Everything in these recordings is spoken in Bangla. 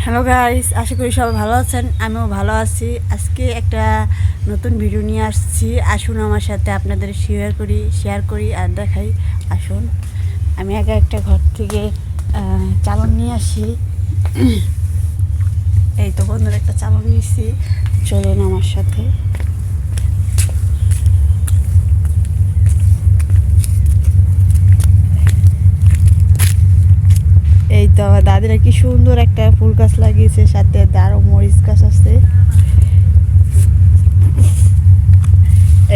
হ্যালো গাইস, আশা করি সবাই ভালো আছেন। আমিও ভালো আছি। আজকে একটা নতুন ভিডিও নিয়ে আসছি। আসুন আমার সাথে আপনাদের শেয়ার করি আর দেখাই। আসুন আমি আগে একটা ঘর থেকে চালন নিয়ে আসি। এই তো বন্ধুরা, একটা চালন নিয়েছি, চলুন আমার সাথে। এই তো আমার দাদিরা কি সুন্দর একটা ফুল গাছ লাগিয়েছে, সাথে আরো মরিচ গাছ আছে।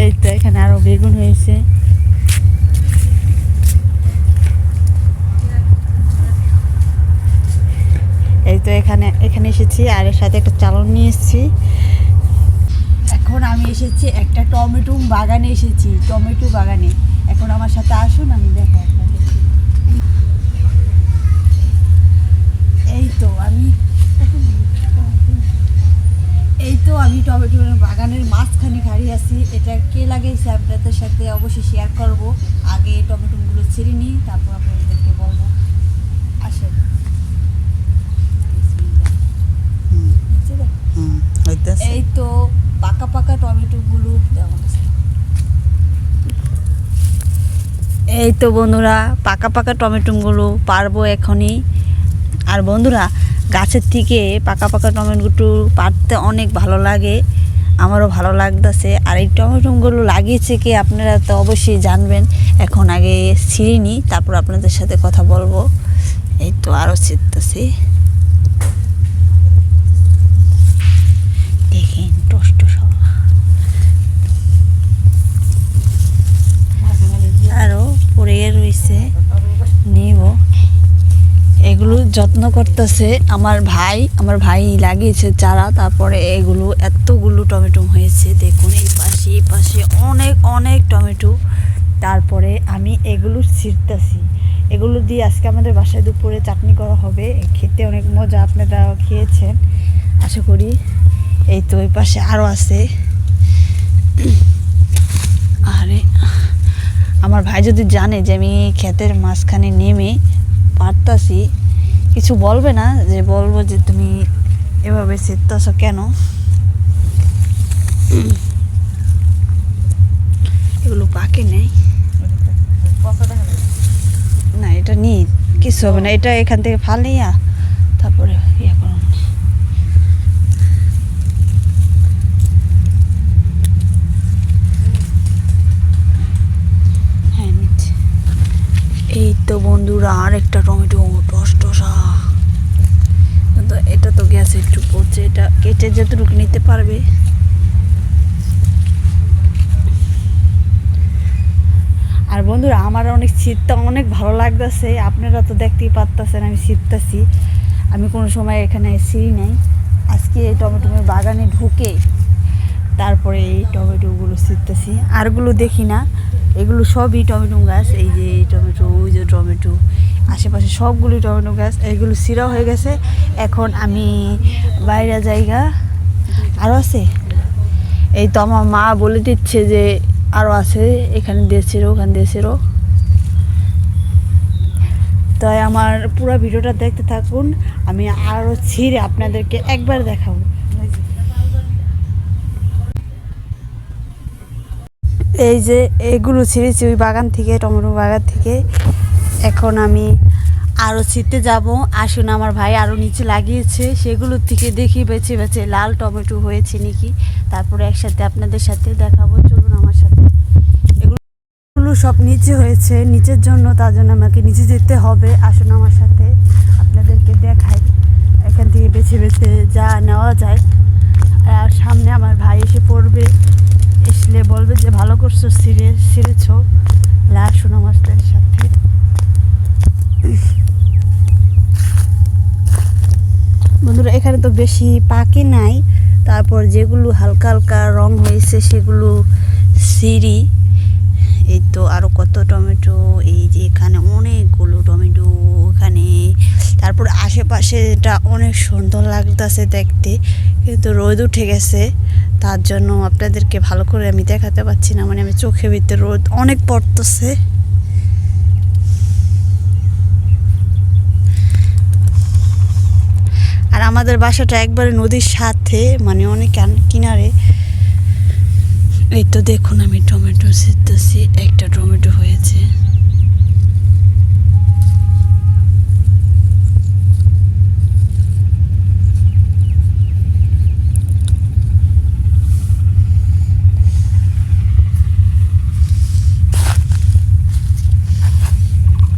এই তো এখানে আরো বেগুন হয়েছে। এই তো এখানে এসেছি, আর এর সাথে একটা চালন নিয়ে এসেছি। এখন আমি এসেছি একটা টমেটো বাগানে এসেছি, টমেটো বাগানে। এখন আমার সাথে আসুন, আমি দেখাই আপনাদেরকে। এই তো আমি টমেটো বাগানের মাঝখানে দাঁড়িয়ে আছি। এটা কে লাগিয়েছে আপনাদের সাথে অবশ্যই শেয়ার করব। আগে টমেটোগুলো ছিঁড়ে নিই, তারপর আপনাদেরকে বলবো। আসেন। এই তো পাকা পাকা টমেটোগুলো দেওয়া আছে। এই তো বন্ধুরা, পাকা পাকা টমেটোগুলো পারবো এখনই। আর বন্ধুরা, গাছের থেকে পাকা পাকা টমেটো পাড়তে অনেক ভালো লাগে, আমারও ভালো লাগতেছে। আর এই টমেটোগুলো লাগিয়েছে কি আপনারা তো অবশ্যই জানবেন। এখন আগে ছিঁড়ে নিই, তারপর আপনাদের সাথে কথা বলবো। এই তো আরও ছিঁড়তেছি, দেখেন টষ্ট সব আরও পড়ে রয়েছে, নিব। এগুলো যত্ন করতেছে আমার ভাই লাগিয়েছে চারা। তারপরে এগুলো এতগুলো টমেটো হয়েছে, দেখুন এই পাশে অনেক অনেক টমেটো। তারপরে আমি এগুলো ছিঁড়তেছি। এগুলো দিয়ে আজকে আমাদের বাসায় দুপুরে চাটনি করা হবে, খেতে অনেক মজা। আপনারা খেয়েছেন আশা করি। এই তো ওই পাশে আরও আছে। আরে আমার ভাই যদি জানে যে আমি ক্ষেতের মাঝখানে নেমে পারতাছি, কিছু বলবে না, যে বলবো যে তুমি এভাবে ছিঁড়তেছ কেন। এগুলো পাকে নেই না, এটা নিয়ে কিছু হবে না। এটা এখান থেকে ফালিয়া তারপরে ইয়ে করুন। হ্যাঁ নিচ্ছে। এই তো বন্ধুরা, আর একটা টমেটো টসটসা, কিন্তু এটা তো গ্যাসে একটু পড়ছে। এটা কেটে যতটুকু নিতে পারবে। আর বন্ধুরা, আমার অনেক ছিঁড়তে অনেক ভালো লাগতেছে। আপনারা তো দেখতেই পারতেছেন আমি ছিঁড়তেছি। আমি কোনো সময় এখানে ছিঁড়ি নাই, আজকে এই টমেটো বাগানে ঢুকে তারপরে এই টমেটোগুলো ছিঁড়তেছি। আরগুলো দেখি না, এগুলো সবই টমেটো গাছ। এই যে টমেটো, ওই যে টমেটো, আশেপাশে সবগুলি টমেটো গাছ। এইগুলো ছিঁড়া হয়ে গেছে। এখন আমি বাইরে জায়গা আরও আছে। এই তো আমার মা বলে দিচ্ছে যে আরও আছে, এখানে দিয়েছিল, ওখানে দিয়েছিল। তাই আমার পুরো ভিডিওটা দেখতে থাকুন, আমি আরও ছিঁড়ে আপনাদেরকে একবার দেখাবো। এই যে এগুলো ছিঁড়েছি ওই বাগান থেকে, টমেটো বাগান থেকে। এখন আমি আরও ছিঁড়তে যাব। আসুন, আমার ভাই আরও নিচে লাগিয়েছে, সেগুলোর থেকে দেখি বেছে বেছে লাল টমেটো হয়েছে নাকি, তারপরে একসাথে আপনাদের সাথে দেখাবো। চলুন আমার সাথে। এগুলো সব নিচে হয়েছে, নিচের জন্য, তার জন্য আমাকে নিচে যেতে হবে। আসুন আমার সাথে, আপনাদেরকে দেখাই এখান থেকে বেছে বেছে যা নেওয়া যায়। আর সামনে আমার ভাই এসে পড়বে, আসলে বলবে যে ভালো করছো, ছিঁড়েছ। আসুন আমার সাথে। বন্ধুরা, এখানে তো বেশি পাকে নাই, তারপর যেগুলো হালকা হালকা রং হয়েছে সেগুলো সিঁড়ি। এই তো আরও কত টমেটো, এই যে এখানে অনেকগুলো টমেটো ওখানে। তারপর আশেপাশেটা অনেক সুন্দর লাগতেছে দেখতে, কিন্তু রোদ উঠে গেছে, তার জন্য আপনাদেরকে ভালো করে আমি দেখাতে পারছি না। মানে আমি চোখের ভিতরে রোদ অনেক পড়তেছে। আর আমাদের বাসাটা একবারে নদীর সাথে, মানে অনেক কিনারে। এই তো দেখুন আমি টমেটো ছিঁড়তেছি, একটা টমেটো হয়েছে।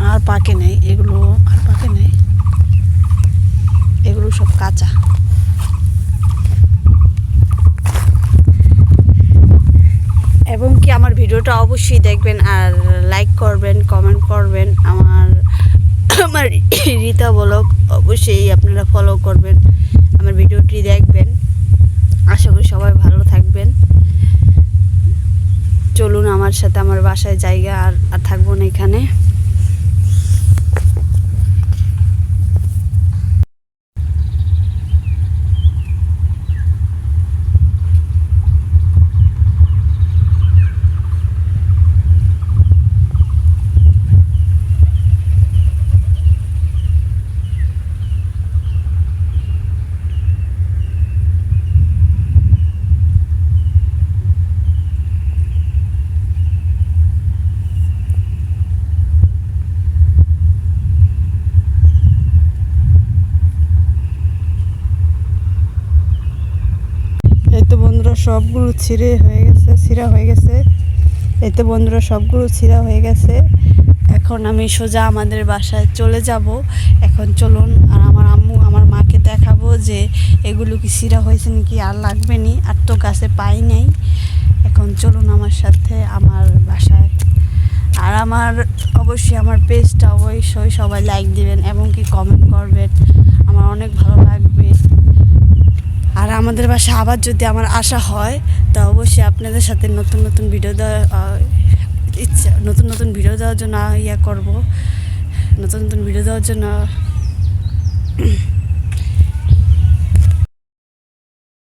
আর পাকে নেই এগুলো, আর পাকে নেই এগুলো, সব কাঁচা। এবং কি আমার ভিডিওটা অবশ্যই দেখবেন আর লাইক করবেন, কমেন্ট করবেন। আমার আমার রীতা ব্লগ অবশ্যই আপনারা ফলো করবেন, আমার ভিডিওটি দেখবেন। আশা করি সবাই ভালো থাকবেন। চলুন আমার সাথে আমার বাসায় জায়গা, আর থাকবো না এখানে। এই তো বন্ধুরা সবগুলো ছিঁড়া হয়ে গেছে। এই তো বন্ধুরা সবগুলো ছিঁড়া হয়ে গেছে। এখন আমি সোজা আমাদের বাসায় চলে যাব। এখন চলুন, আর আমার আম্মু আমার মাকে দেখাবো যে এগুলো কি ছিঁড়া হয়েছে নাকি, আর লাগবে নি, আর তো গাছে পাই নাই। এখন চলুন আমার সাথে আমার বাসায়। আর আমার অবশ্যই আমার পেজটা অবশ্যই সবাই লাইক দিবেন এবং কি কমেন্ট করবেন, আমার অনেক ভালো লাগবে। আর আমাদের বাসায় আবার যদি আমার আশা হয়, তো অবশ্যই আপনাদের সাথে নতুন নতুন ভিডিও দেওয়ার জন্য করব, নতুন নতুন ভিডিও দেওয়ার জন্য।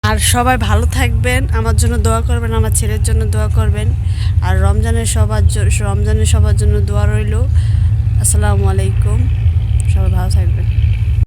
আর সবাই ভালো থাকবেন, আমার জন্য দোয়া করবেন, আমার ছেলের জন্য দোয়া করবেন। আর রমজানের সবার জন্য দোয়া রইল। আসসালামু আলাইকুম, সবাই ভালো থাকবেন।